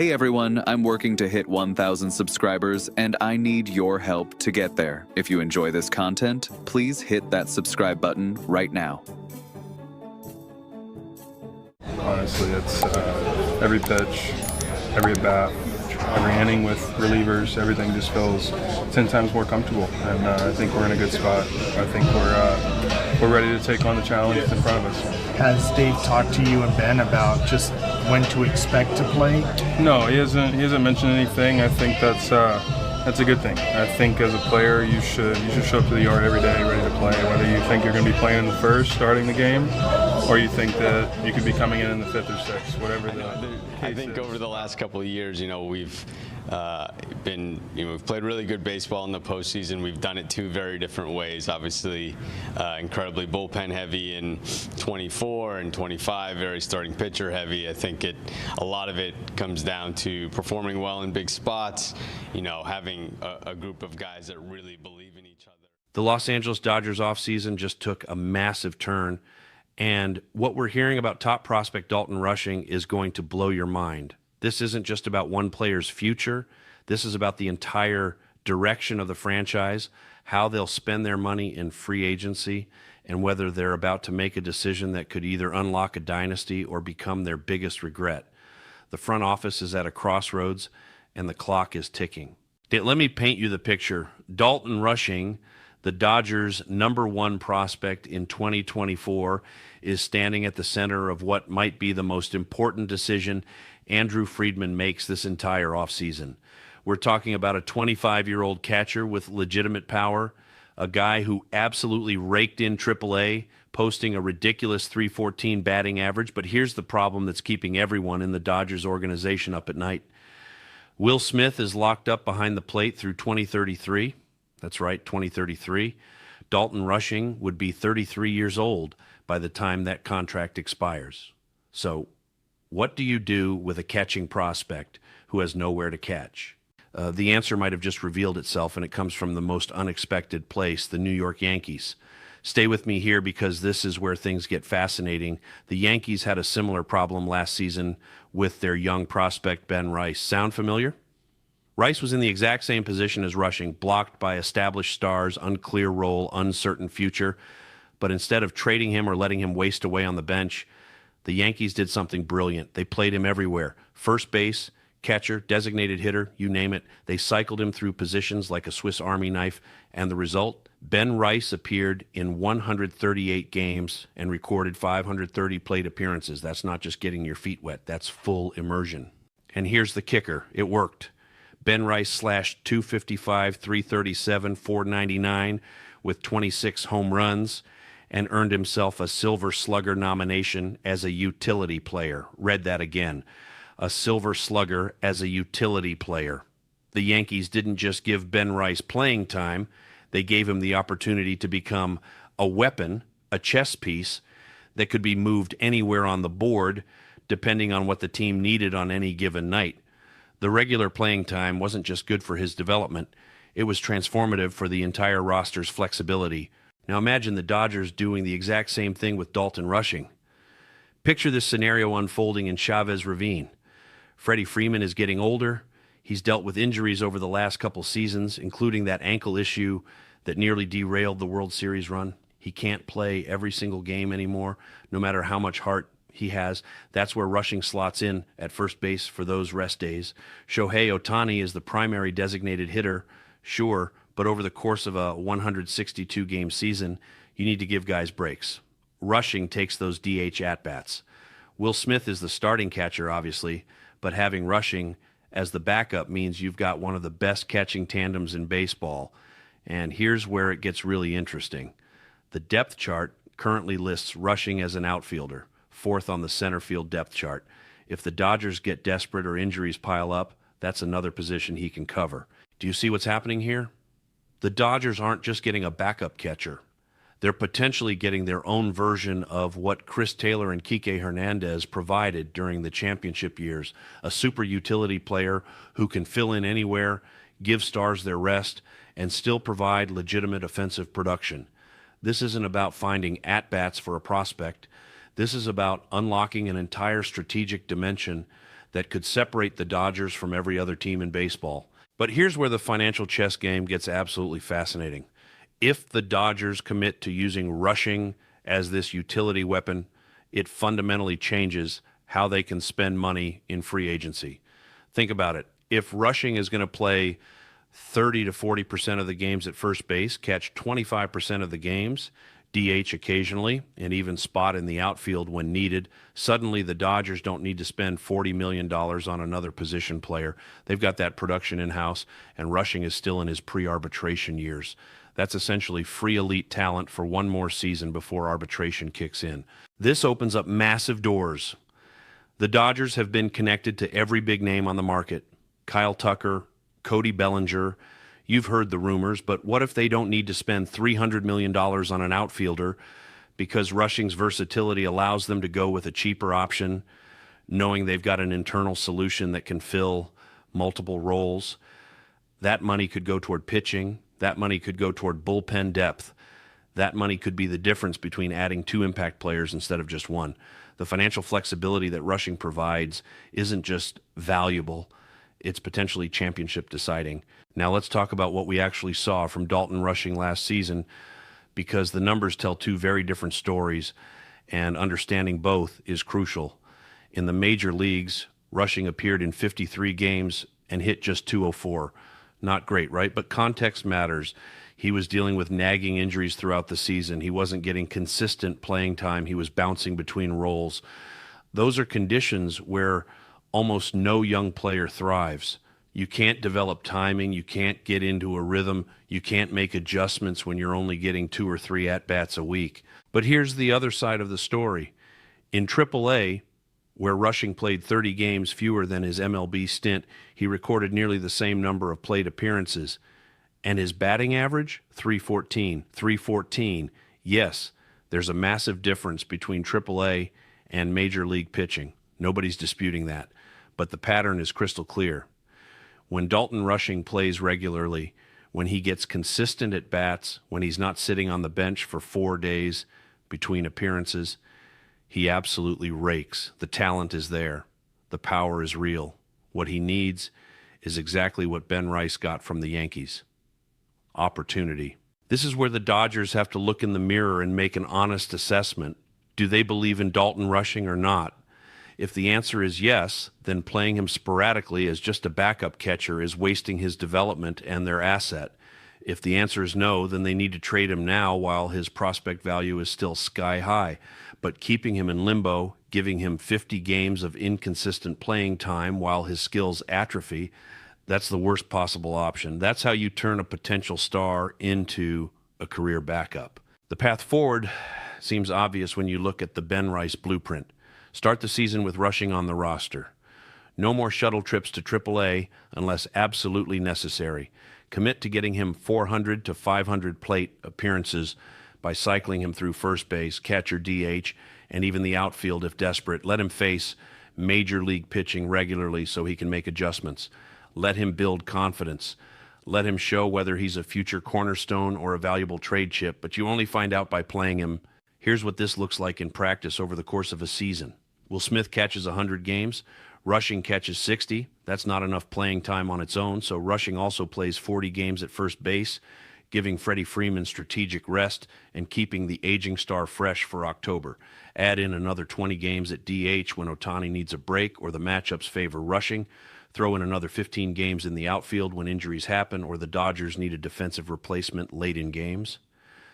Hey everyone, I'm working to hit 1,000 subscribers, and I need your help to get there. If you enjoy this content, please hit that subscribe button right now. Honestly, it's every pitch, every at-bat, every inning with relievers, everything just feels 10 times more comfortable, and I think we're in a good spot. I think we're ready to take on the challenge that's in front of us. Has Dave talked to you and Ben about just when to expect to play? No, he hasn't mentioned anything. I think that's a good thing. I think as a player, you should show up to the yard every day ready to play, whether you think you're going to be playing in the first, starting the game, or you think that you could be coming in the fifth or sixth, whatever the case I think over the last couple of years, we've we've played really good baseball in the postseason. We've done it two very different ways. Obviously, incredibly bullpen heavy in 24 and 25, very starting pitcher heavy. I think a lot of it comes down to performing well in big spots, having a group of guys that really believe in each other. The Los Angeles Dodgers offseason just took a massive turn, and what we're hearing about top prospect Dalton Rushing is going to blow your mind. This isn't just about one player's future. This is about the entire direction of the franchise, how they'll spend their money in free agency, and whether they're about to make a decision that could either unlock a dynasty or become their biggest regret. The front office is at a crossroads, and the clock is ticking. Let me paint you the picture. Dalton Rushing, the Dodgers' #1 prospect in 2024, is standing at the center of what might be the most important decision Andrew Friedman makes this entire offseason. We're talking about a 25-year-old catcher with legitimate power, a guy who absolutely raked in AAA, posting a ridiculous .314 batting average. But here's the problem that's keeping everyone in the Dodgers organization up at night. Will Smith is locked up behind the plate through 2033. That's right, 2033. Dalton Rushing would be 33 years old by the time that contract expires. So what do you do with a catching prospect who has nowhere to catch? The answer might have just revealed itself, and it comes from the most unexpected place, the New York Yankees. Stay with me here because this is where things get fascinating. The Yankees had a similar problem last season with their young prospect Ben Rice. Sound familiar? Rice was in the exact same position as Rushing, blocked by established stars, unclear role, uncertain future. But instead of trading him or letting him waste away on the bench, the Yankees did something brilliant. They played him everywhere. First base, catcher, designated hitter, you name it. They cycled him through positions like a Swiss Army knife. And the result? Ben Rice appeared in 138 games and recorded 530 plate appearances. That's not just getting your feet wet. That's full immersion. And here's the kicker. It worked. Ben Rice slashed .255, .337, .499 with 26 home runs and earned himself a Silver Slugger nomination as a utility player. Read that again. A Silver Slugger as a utility player. The Yankees didn't just give Ben Rice playing time. They gave him the opportunity to become a weapon, a chess piece that could be moved anywhere on the board depending on what the team needed on any given night. The regular playing time wasn't just good for his development. It was transformative for the entire roster's flexibility. Now imagine the Dodgers doing the exact same thing with Dalton Rushing. Picture this scenario unfolding in Chavez Ravine. Freddie Freeman is getting older. He's dealt with injuries over the last couple seasons, including that ankle issue that nearly derailed the World Series run. He can't play every single game anymore, no matter how much heart he has. That's where Rushing slots in at first base for those rest days. Shohei Ohtani is the primary designated hitter, sure, but over the course of a 162-game season, you need to give guys breaks. Rushing takes those DH at-bats. Will Smith is the starting catcher, obviously, but having Rushing as the backup means you've got one of the best catching tandems in baseball. And here's where it gets really interesting. The depth chart currently lists Rushing as an outfielder, 4th on the center field depth chart. If the Dodgers get desperate or injuries pile up, that's another position he can cover. Do you see what's happening here? The Dodgers aren't just getting a backup catcher. They're potentially getting their own version of what Chris Taylor and Kike Hernandez provided during the championship years, a super utility player who can fill in anywhere, give stars their rest, and still provide legitimate offensive production. This isn't about finding at-bats for a prospect. This is about unlocking an entire strategic dimension that could separate the Dodgers from every other team in baseball. But here's where the financial chess game gets absolutely fascinating. If the Dodgers commit to using Rushing as this utility weapon, it fundamentally changes how they can spend money in free agency. Think about it. If Rushing is going to play 30 to 40% of the games at first base, catch 25% of the games, DH occasionally, and even spot in the outfield when needed, suddenly the Dodgers don't need to spend $40 million on another position player. They've got that production in-house, and Rushing is still in his pre-arbitration years. That's essentially free elite talent for one more season before arbitration kicks in. This opens up massive doors. The Dodgers have been connected to every big name on the market. Kyle Tucker, Cody Bellinger. You've heard the rumors, but what if they don't need to spend $300 million on an outfielder because Rushing's versatility allows them to go with a cheaper option, knowing they've got an internal solution that can fill multiple roles? That money could go toward pitching. That money could go toward bullpen depth. That money could be the difference between adding 2 impact players instead of just 1. The financial flexibility that Rushing provides isn't just valuable, it's potentially championship deciding. Now let's talk about what we actually saw from Dalton Rushing last season, because the numbers tell 2 very different stories, and understanding both is crucial. In the major leagues, Rushing appeared in 53 games and hit just 204. Not great, right? But context matters. He was dealing with nagging injuries throughout the season. He wasn't getting consistent playing time. He was bouncing between roles. Those are conditions where almost no young player thrives. You can't develop timing. You can't get into a rhythm. You can't make adjustments when you're only getting 2 or 3 at-bats a week. But here's the other side of the story. In AAA, where Rushing played 30 games fewer than his MLB stint, he recorded nearly the same number of plate appearances. And his batting average, 314. 314. Yes, there's a massive difference between AAA and Major League pitching. Nobody's disputing that. But the pattern is crystal clear. When Dalton Rushing plays regularly, when he gets consistent at bats, when he's not sitting on the bench for 4 days between appearances, he absolutely rakes. The talent is there. The power is real. What he needs is exactly what Ben Rice got from the Yankees: opportunity. This is where the Dodgers have to look in the mirror and make an honest assessment. Do they believe in Dalton Rushing or not? If the answer is yes, then playing him sporadically as just a backup catcher is wasting his development and their asset. If the answer is no, then they need to trade him now while his prospect value is still sky high. But keeping him in limbo, giving him 50 games of inconsistent playing time while his skills atrophy, that's the worst possible option. That's how you turn a potential star into a career backup. The path forward seems obvious when you look at the Ben Rice blueprint. Start the season with Rushing on the roster. No more shuttle trips to AAA unless absolutely necessary. Commit to getting him 400 to 500 plate appearances by cycling him through first base, catcher, DH, and even the outfield if desperate. Let him face major league pitching regularly so he can make adjustments. Let him build confidence. Let him show whether he's a future cornerstone or a valuable trade chip, but you only find out by playing him. Here's what this looks like in practice over the course of a season. Will Smith catches 100 games. Rushing catches 60. That's not enough playing time on its own, so Rushing also plays 40 games at first base, giving Freddie Freeman strategic rest and keeping the aging star fresh for October. Add in another 20 games at DH when Ohtani needs a break or the matchups favor Rushing. Throw in another 15 games in the outfield when injuries happen or the Dodgers need a defensive replacement late in games.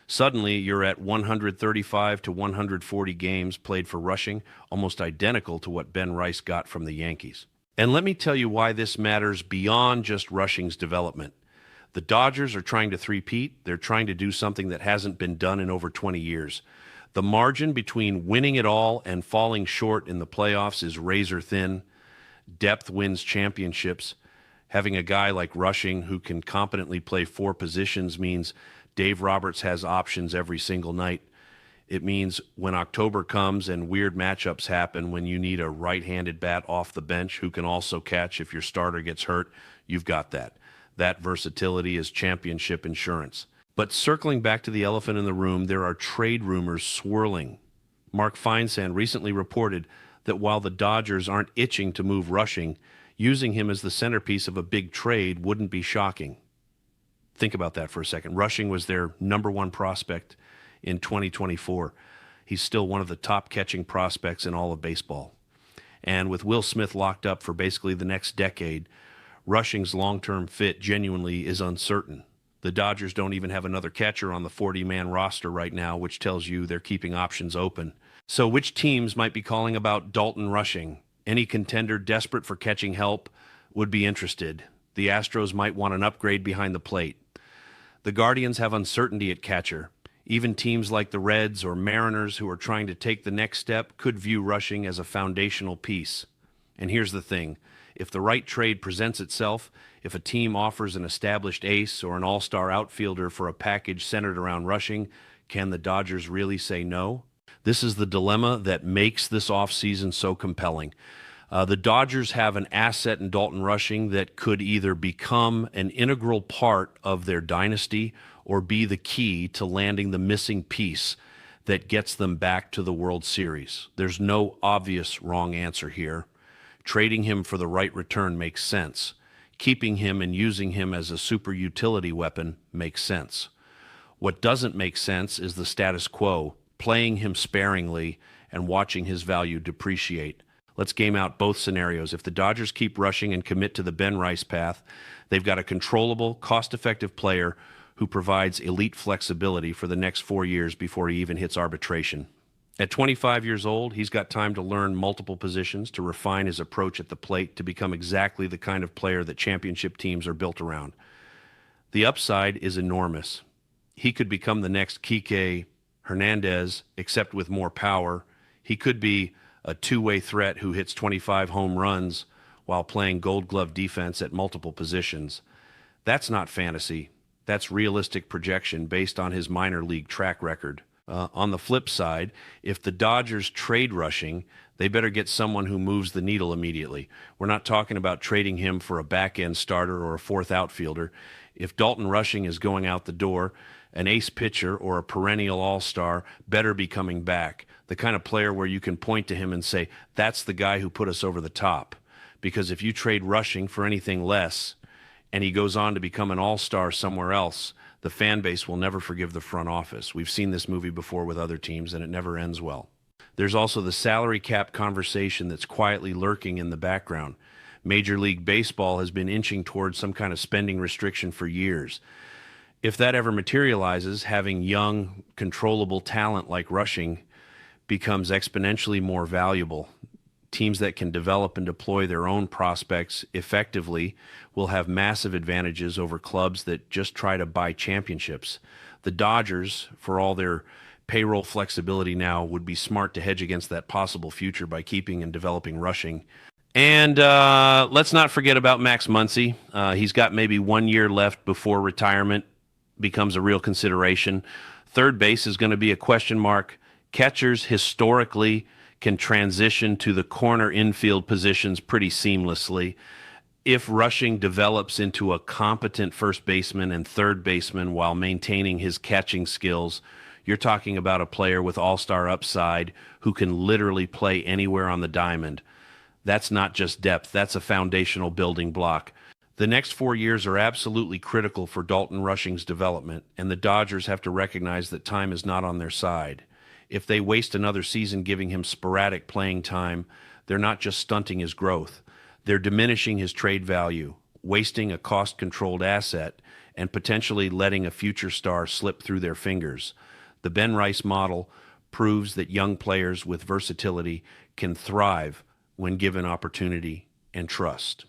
Suddenly, you're at 135 to 140 games played for Rushing, almost identical to what Ben Rice got from the Yankees. And let me tell you why this matters beyond just Rushing's development. The Dodgers are trying to three-peat. They're trying to do something that hasn't been done in over 20 years. The margin between winning it all and falling short in the playoffs is razor thin. Depth wins championships. Having a guy like Rushing who can competently play 4 positions means Dave Roberts has options every single night. It means when October comes and weird matchups happen, when you need a right-handed bat off the bench who can also catch if your starter gets hurt, you've got that. That versatility is championship insurance. But circling back to the elephant in the room, there are trade rumors swirling. Mark Feinsand recently reported that while the Dodgers aren't itching to move Rushing, using him as the centerpiece of a big trade wouldn't be shocking. Think about that for a second. Rushing was their number one prospect in 2024. He's still one of the top catching prospects in all of baseball. And with Will Smith locked up for basically the next decade, Rushing's long-term fit genuinely is uncertain. The Dodgers don't even have another catcher on the 40-man roster right now, which tells you they're keeping options open. So which teams might be calling about Dalton Rushing? Any contender desperate for catching help would be interested. The Astros might want an upgrade behind the plate. The Guardians have uncertainty at catcher. Even teams like the Reds or Mariners who are trying to take the next step could view Rushing as a foundational piece. And here's the thing. If the right trade presents itself, if a team offers an established ace or an all-star outfielder for a package centered around Rushing, can the Dodgers really say no? This is the dilemma that makes this offseason so compelling. The Dodgers have an asset in Dalton Rushing that could either become an integral part of their dynasty or be the key to landing the missing piece that gets them back to the World Series. There's no obvious wrong answer here. Trading him for the right return makes sense. Keeping him and using him as a super utility weapon makes sense. What doesn't make sense is the status quo, playing him sparingly and watching his value depreciate. Let's game out both scenarios. If the Dodgers keep Rushing and commit to the Ben Rice path, they've got a controllable, cost-effective player who provides elite flexibility for the next 4 years before he even hits arbitration. At 25 years old, he's got time to learn multiple positions, to refine his approach at the plate, to become exactly the kind of player that championship teams are built around. The upside is enormous. He could become the next Kike Hernandez, except with more power. He could be a two-way threat who hits 25 home runs while playing Gold Glove defense at multiple positions. That's not fantasy. That's realistic projection based on his minor league track record. On the flip side, if the Dodgers trade Rushing, they better get someone who moves the needle immediately. We're not talking about trading him for a back-end starter or a fourth outfielder. If Dalton Rushing is going out the door, an ace pitcher or a perennial all-star better be coming back, the kind of player where you can point to him and say, that's the guy who put us over the top. Because if you trade Rushing for anything less, and he goes on to become an all-star somewhere else, the fan base will never forgive the front office. We've seen this movie before with other teams, and it never ends well. There's also the salary cap conversation that's quietly lurking in the background. Major League Baseball has been inching towards some kind of spending restriction for years. If that ever materializes, having young, controllable talent like Rushing becomes exponentially more valuable. Teams that can develop and deploy their own prospects effectively will have massive advantages over clubs that just try to buy championships. The Dodgers, for all their payroll flexibility now, would be smart to hedge against that possible future by keeping and developing Rushing. And let's not forget about Max Muncy. He's got maybe 1 year left before retirement becomes a real consideration. Third base is going to be a question mark. Catchers historically can transition to the corner infield positions pretty seamlessly. If Rushing develops into a competent first baseman and third baseman while maintaining his catching skills, you're talking about a player with all-star upside who can literally play anywhere on the diamond. That's not just depth, that's a foundational building block. The next 4 years are absolutely critical for Dalton Rushing's development, and the Dodgers have to recognize that time is not on their side. If they waste another season giving him sporadic playing time, they're not just stunting his growth. They're diminishing his trade value, wasting a cost-controlled asset, and potentially letting a future star slip through their fingers. The Ben Rice model proves that young players with versatility can thrive when given opportunity and trust.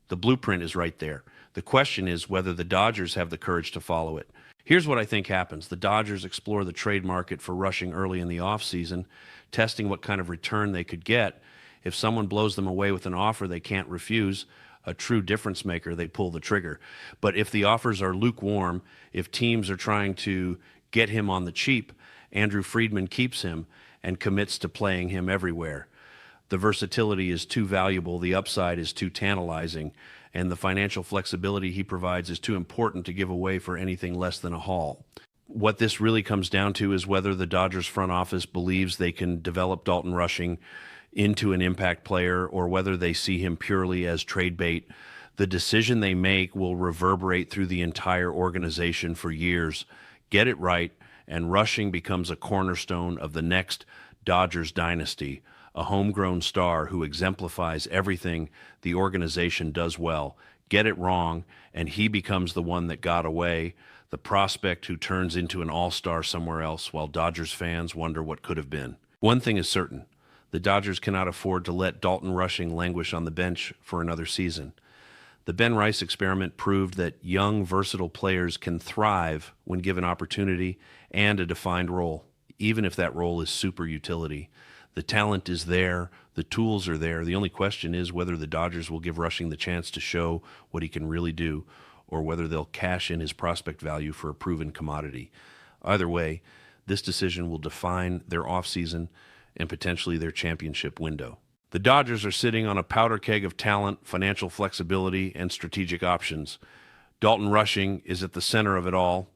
The blueprint is right there. The question is whether the Dodgers have the courage to follow it. Here's what I think happens. The Dodgers explore the trade market for Rushing early in the offseason, testing what kind of return they could get. If someone blows them away with an offer they can't refuse, a true difference maker, they pull the trigger. But if the offers are lukewarm, if teams are trying to get him on the cheap, Andrew Friedman keeps him and commits to playing him everywhere. The versatility is too valuable, the upside is too tantalizing, and the financial flexibility he provides is too important to give away for anything less than a haul. What this really comes down to is whether the Dodgers front office believes they can develop Dalton Rushing into an impact player or whether they see him purely as trade bait, the decision they make will reverberate through the entire organization for years. Get it right, and Rushing becomes a cornerstone of the next Dodgers dynasty, a homegrown star who exemplifies everything the organization does well. Get it wrong, and he becomes the one that got away, the prospect who turns into an all-star somewhere else while Dodgers fans wonder what could have been. One thing is certain, the Dodgers cannot afford to let Dalton Rushing languish on the bench for another season. The Ben Rice experiment proved that young, versatile players can thrive when given opportunity and a defined role, even if that role is super utility. The talent is there, the tools are there. The only question is whether the Dodgers will give Rushing the chance to show what he can really do, or whether they'll cash in his prospect value for a proven commodity. Either way, this decision will define their offseason and potentially their championship window. The Dodgers are sitting on a powder keg of talent, financial flexibility, and strategic options. Dalton Rushing is at the center of it all,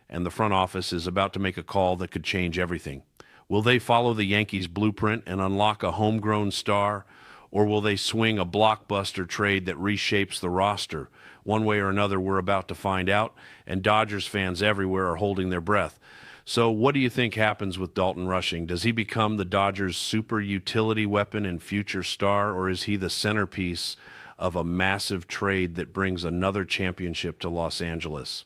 and the front office is about to make a call that could change everything. Will they follow the Yankees' blueprint and unlock a homegrown star, or will they swing a blockbuster trade that reshapes the roster? One way or another, we're about to find out, and Dodgers fans everywhere are holding their breath. So what do you think happens with Dalton Rushing? Does he become the Dodgers' super utility weapon and future star, or is he the centerpiece of a massive trade that brings another championship to Los Angeles?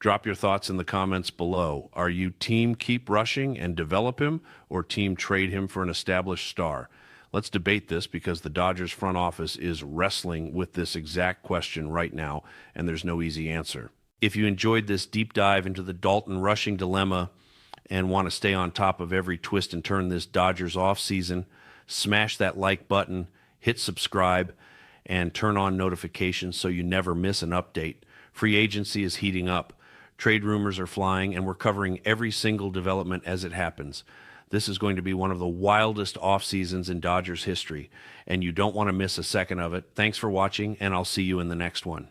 Drop your thoughts in the comments below. Are you team keep Rushing and develop him, or team trade him for an established star? Let's debate this because the Dodgers front office is wrestling with this exact question right now, and there's no easy answer. If you enjoyed this deep dive into the Dalton Rushing dilemma and want to stay on top of every twist and turn this Dodgers offseason, smash that like button, hit subscribe, and turn on notifications so you never miss an update. Free agency is heating up. Trade rumors are flying, and we're covering every single development as it happens. This is going to be one of the wildest off seasons in Dodgers history, and you don't want to miss a second of it. Thanks for watching, and I'll see you in the next one.